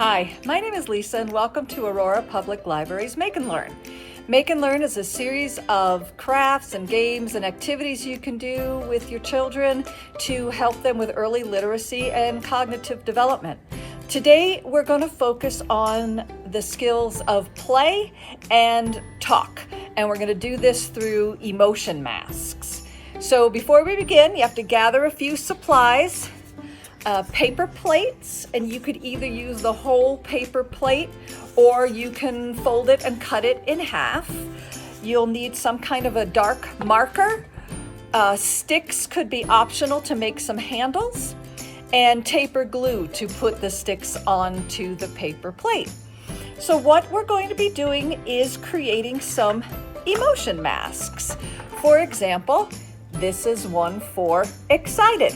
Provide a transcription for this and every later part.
Hi, my name is Lisa and welcome to Aurora Public Library's Make and Learn. Make and Learn is a series of crafts and games and activities you can do with your children to help them with early literacy and cognitive development. Today we're going to focus on the skills of play and talk, and we're going to do this through emotion masks. So before we begin, you have to gather a few supplies. Paper plates, and you could either use the whole paper plate or you can fold it and cut it in half. You'll need some kind of a dark marker. Sticks could be optional to make some handles, and tape or glue to put the sticks onto the paper plate. So what we're going to be doing is creating some emotion masks. For example, this is one for excited.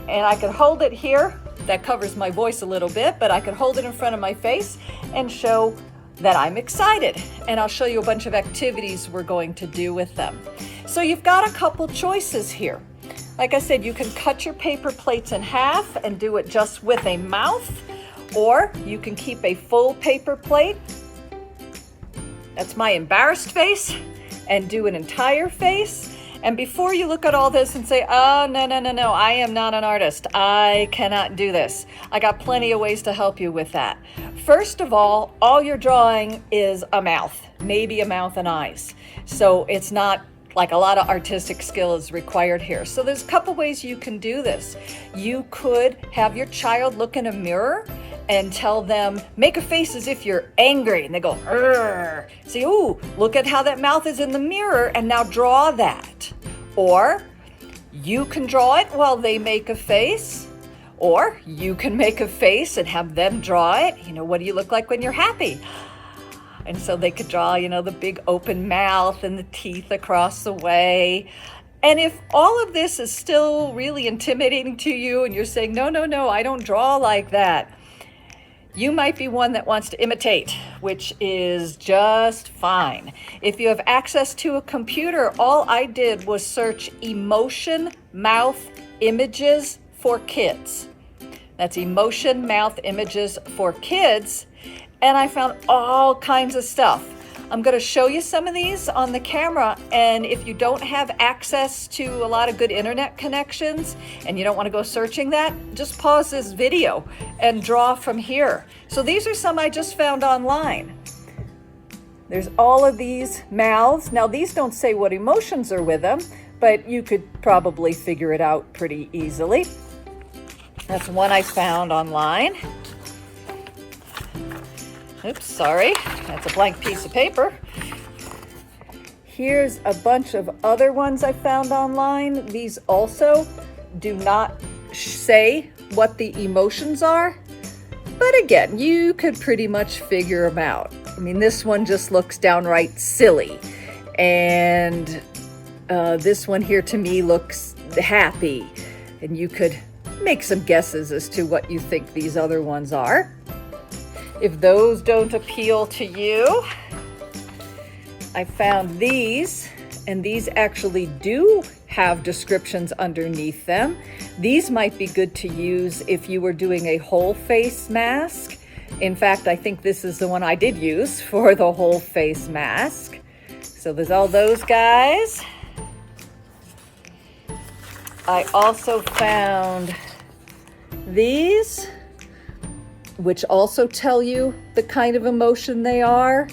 And I could hold it here. That covers my voice a little bit, but I could hold it in front of my face and show that I'm excited. And I'll show you a bunch of activities we're going to do with them. So you've got a couple choices here. Like I said, you can cut your paper plates in half and do it just with a mouth, or you can keep a full paper plate. That's my embarrassed face, and do an entire face. And before you look at all this and say, oh, no, I am not an artist. I cannot do this. I got plenty of ways to help you with that. First of all you're drawing is a mouth, maybe a mouth and eyes. So it's not like a lot of artistic skill is required here. So there's a couple ways you can do this. You could have your child look in a mirror and tell them, make a face as if you're angry. And they go, "Arr." Say, ooh, look at how that mouth is in the mirror, and now draw that. Or you can draw it while they make a face, or you can make a face and have them draw it. What do you look like when you're happy? And so they could draw, the big open mouth and the teeth across the way. And if all of this is still really intimidating to you and you're saying, no, I don't draw like that, you might be one that wants to imitate, which is just fine. If you have access to a computer, all I did was search emotion mouth images for kids. That's emotion mouth images for kids. And I found all kinds of stuff. I'm going to show you some of these on the camera, and if you don't have access to a lot of good internet connections and you don't want to go searching that, just pause this video and draw from here. So these are some I just found online. There's all of these mouths. Now these don't say what emotions are with them, but you could probably figure it out pretty easily. That's one I found online. Oops, sorry, that's a blank piece of paper. Here's a bunch of other ones I found online. These also do not say what the emotions are, but again, you could pretty much figure them out. This one just looks downright silly, and this one here to me looks happy, and you could make some guesses as to what you think these other ones are. If those don't appeal to you, I found these, and these actually do have descriptions underneath them. These might be good to use if you were doing a whole face mask. In fact, I think this is the one I did use for the whole face mask. So there's all those guys. I also found these, which also tell you the kind of emotion they are.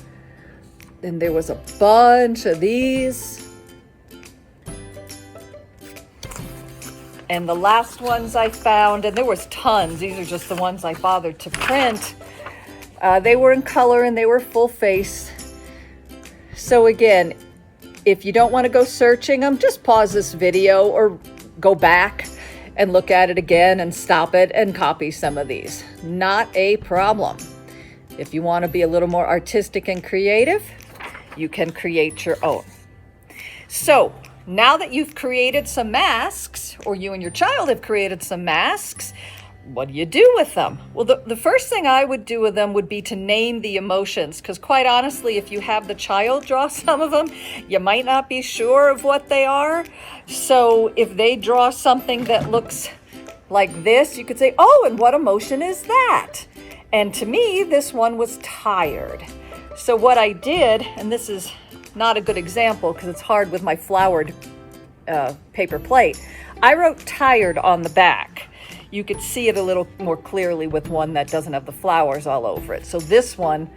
And there was a bunch of these. And the last ones I found, and there was tons, these are just the ones I bothered to print. They were in color and they were full face. So again, if you don't want to go searching them, just pause this video or go back and look at it again and stop it and copy some of these. Not a problem. If you want to be a little more artistic and creative, you can create your own. So now that you've created some masks, or you and your child have created some masks, what do you do with them? Well, the first thing I would do with them would be to name the emotions, because quite honestly, if you have the child draw some of them, you might not be sure of what they are. So if they draw something that looks like this, you could say, oh, and what emotion is that? And to me, this one was tired. So what I did, and this is not a good example because it's hard with my flowered paper plate, I wrote tired on the back. You could see it a little more clearly with one that doesn't have the flowers all over it. So this one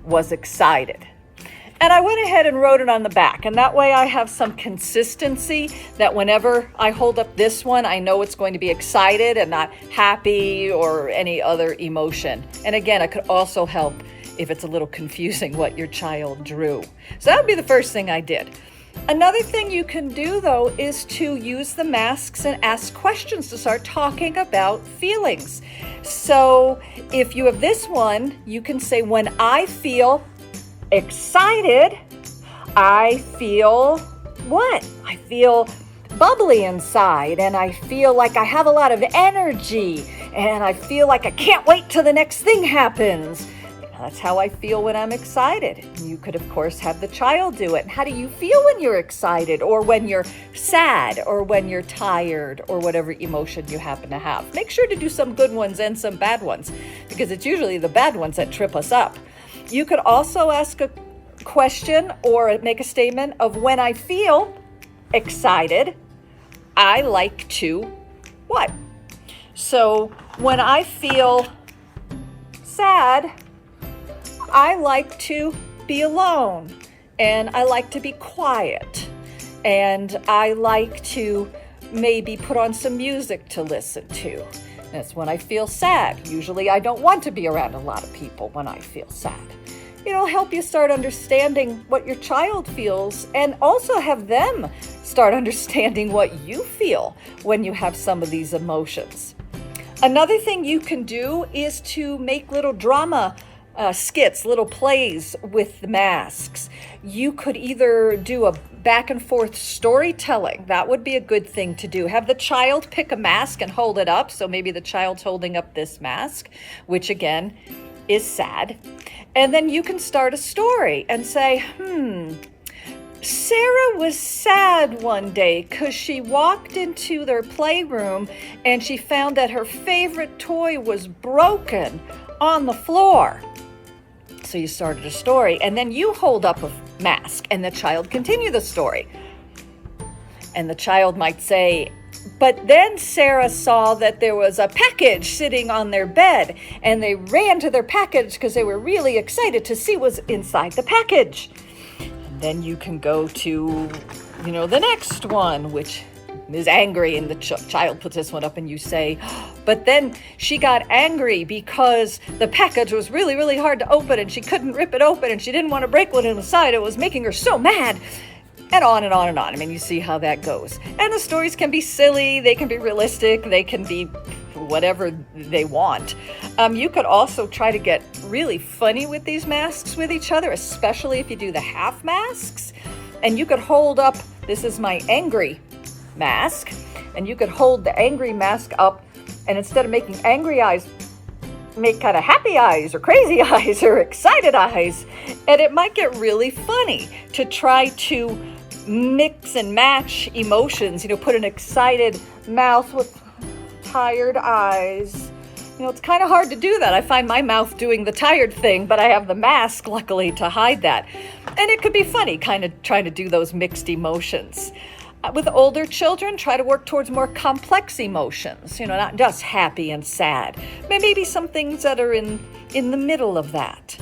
was excited. And I went ahead and wrote it on the back. And that way I have some consistency that whenever I hold up this one, I know it's going to be excited and not happy or any other emotion. And again, it could also help if it's a little confusing what your child drew. So that would be the first thing I did. Another thing you can do, though, is to use the masks and ask questions to start talking about feelings. So if you have this one, you can say, when I feel excited, I feel what? I feel bubbly inside, and I feel like I have a lot of energy, and I feel like I can't wait till the next thing happens. That's how I feel when I'm excited. You could, of course, have the child do it. How do you feel when you're excited, or when you're sad, or when you're tired, or whatever emotion you happen to have? Make sure to do some good ones and some bad ones, because it's usually the bad ones that trip us up. You could also ask a question or make a statement of, when I feel excited, I like to what? So when I feel sad, I like to be alone, and I like to be quiet, and I like to maybe put on some music to listen to. That's when I feel sad. Usually I don't want to be around a lot of people when I feel sad. It'll help you start understanding what your child feels, and also have them start understanding what you feel when you have some of these emotions. Another thing you can do is to make little drama skits, little plays with the masks. You could either do a back and forth storytelling. That would be a good thing to do. Have the child pick a mask and hold it up. So maybe the child's holding up this mask, which again is sad. And then you can start a story and say, Sarah was sad one day because she walked into their playroom and she found that her favorite toy was broken on the floor. So you started a story, and then you hold up a mask and the child continue the story. And the child might say, but then Sarah saw that there was a package sitting on their bed, and they ran to their package because they were really excited to see what's inside the package. And then you can go to, the next one, which is angry, and the child puts this one up, and you say, but then she got angry because the package was really, really hard to open, and she couldn't rip it open, and she didn't want to break what inside. It was making her so mad. And on and on and on. I mean, you see how that goes. And the stories can be silly, they can be realistic, they can be whatever they want. You could also try to get really funny with these masks with each other, especially if you do the half masks. And you could hold up, this is my angry mask, and you could hold the angry mask up, and instead of making angry eyes, make kind of happy eyes or crazy eyes or excited eyes. And it might get really funny to try to mix and match emotions, put an excited mouth with tired eyes. It's kind of hard to do that. I find my mouth doing the tired thing, but I have the mask, luckily, to hide that. And it could be funny, kind of trying to do those mixed emotions. With older children, try to work towards more complex emotions, not just happy and sad, but maybe some things that are in the middle of that.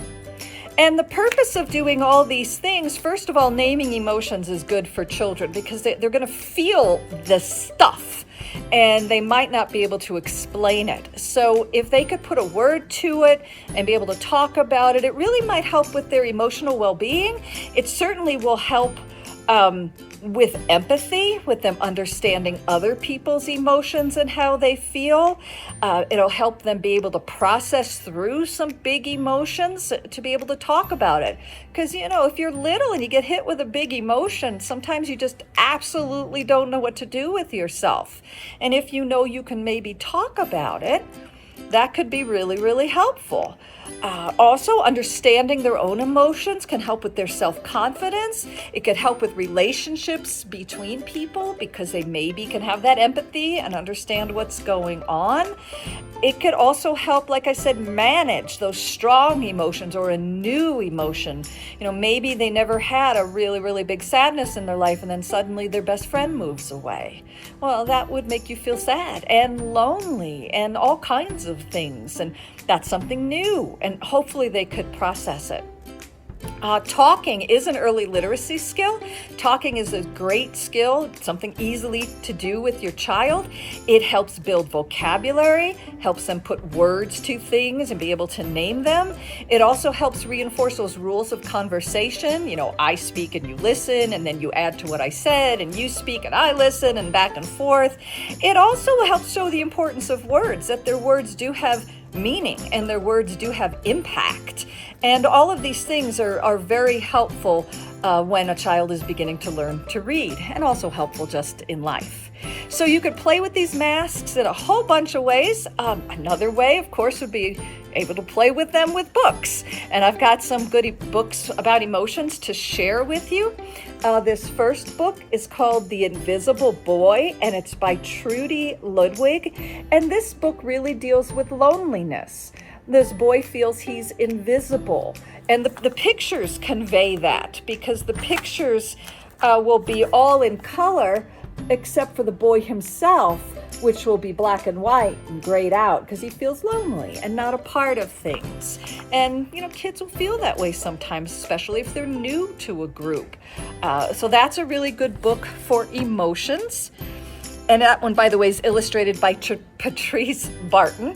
And the purpose of doing all these things, first of all, naming emotions is good for children because they're going to feel the stuff and they might not be able to explain it. So if they could put a word to it and be able to talk about it, it really might help with their emotional well-being. It certainly will help with empathy, with them understanding other people's emotions and how they feel. It'll help them be able to process through some big emotions to be able to talk about it. Because, if you're little and you get hit with a big emotion, sometimes you just absolutely don't know what to do with yourself. And if you can maybe talk about it, that could be really, really helpful. Also, understanding their own emotions can help with their self-confidence. It could help with relationships between people because they maybe can have that empathy and understand what's going on. It could also help, like I said, manage those strong emotions or a new emotion. Maybe they never had a really, really big sadness in their life and then suddenly their best friend moves away. Well, that would make you feel sad and lonely and all kinds of things. And that's something new. And hopefully they could process it. Talking is an early literacy skill. Talking is a great skill, something easily to do with your child. It helps build vocabulary, helps them put words to things and be able to name them. It also helps reinforce those rules of conversation. I speak and you listen, and then you add to what I said, and you speak and I listen, and back and forth. It also helps show the importance of words, that their words do have meaning and their words do have impact. And all of these things are very helpful when a child is beginning to learn to read, and also helpful just in life. So you could play with these masks in a whole bunch of ways. Another way, of course, would be able to play with them with books. And I've got some good books about emotions to share with you. This first book is called The Invisible Boy, and it's by Trudy Ludwig. And this book really deals with loneliness. This boy feels he's invisible. And the pictures convey that, because the pictures will be all in color except for the boy himself, which will be black and white and grayed out because he feels lonely and not a part of things. And, kids will feel that way sometimes, especially if they're new to a group. So that's a really good book for emotions. And that one, by the way, is illustrated by Patrice Barton.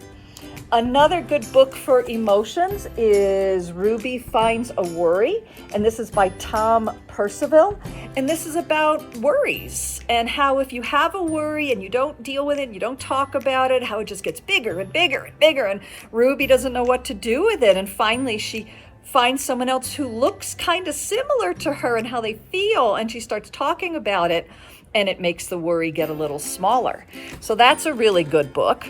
Another good book for emotions is Ruby Finds a Worry, and this is by Tom Percival. And this is about worries and how if you have a worry and you don't deal with it, and you don't talk about it, how it just gets bigger and bigger and bigger, and Ruby doesn't know what to do with it. And finally she finds someone else who looks kind of similar to her and how they feel, and she starts talking about it, and it makes the worry get a little smaller. So that's a really good book.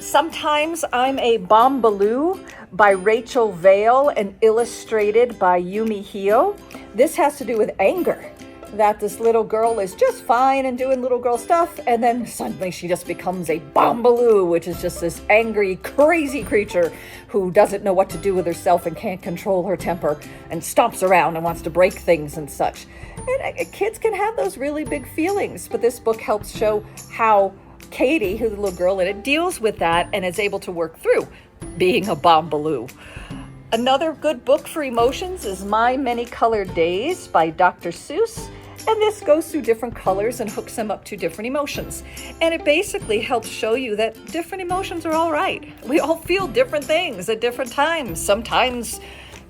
Sometimes I'm a Bombaloo by Rachel Vale and illustrated by Yumi Hio. This has to do with anger, that this little girl is just fine and doing little girl stuff, and then suddenly she just becomes a Bombaloo, which is just this angry, crazy creature who doesn't know what to do with herself and can't control her temper and stomps around and wants to break things and such. And kids can have those really big feelings, but this book helps show how Katie, who's the little girl in it, deals with that and is able to work through being a Bombaloo. Another good book for emotions is My Many Colored Days by Dr. Seuss. And this goes through different colors and hooks them up to different emotions. And it basically helps show you that different emotions are all right. We all feel different things at different times, sometimes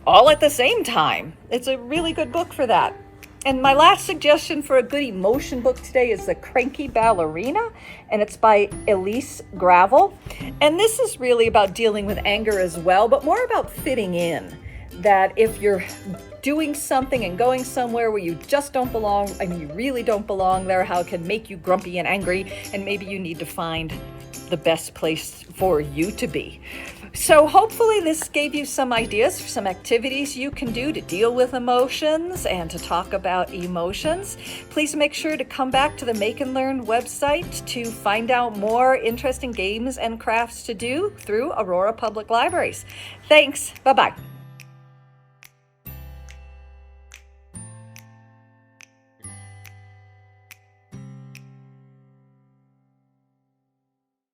all at the same time. It's a really good book for that. And my last suggestion for a good emotion book today is The Cranky Ballerina, and it's by Elise Gravel. And this is really about dealing with anger as well, but more about fitting in. That if you're doing something and going somewhere where you just don't belong, you really don't belong there, how it can make you grumpy and angry, and maybe you need to find the best place for you to be. So hopefully this gave you some ideas for some activities you can do to deal with emotions and to talk about emotions. Please make sure to come back to the Make and Learn website to find out more interesting games and crafts to do through Aurora Public Libraries. Thanks. Bye-bye.